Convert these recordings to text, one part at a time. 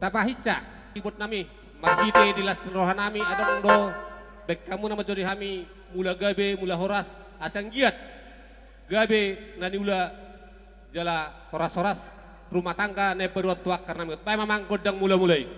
Tapahica ibut nami marhite dilas rohan nami adong do bek kamu nama jodi hami mula gabe mula horas asang giat gabe nani ula jala horas-horas rumah tangga ne beruat tuak karena mikut pai mamang godang mula-mulai.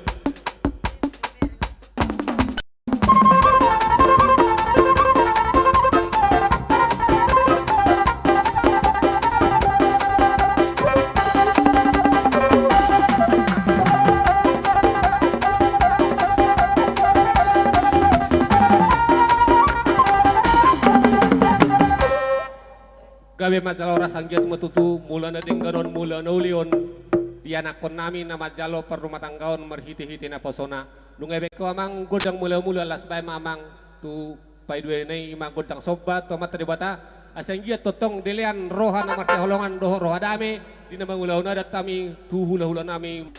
Gabe masalah orang sanggiat metutu mula na denggaron mula na ulion dianakon nami na majalo per rumah tanggaon merhiti-hiti na posona nungay beko amang godang mula-mula las bay mamang tu pay dua nay imang godang sobat tomat teribata asanggiat totong delian roha na marsi holongan doho roha dami di na mangulaw na datami tu hula-hula nami.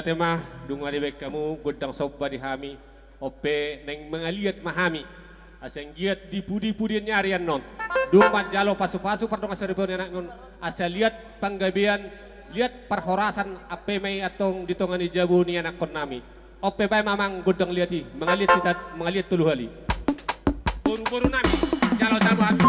Tema dunga di bek kamu godang soba di hami ope neng mengaliat mahami aseng giat di pudi-pudian nyarian non dumah jalo pasu-pasu pardong asaripon anak non asa lihat panggabian lihat perhorasan ape mai atong ditongani jabu ni anak kon nami ope bay mamang godang liati mengaliat tulu hali buru-buru nami jalo hami.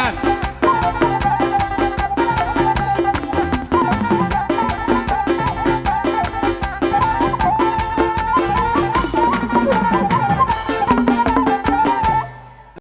9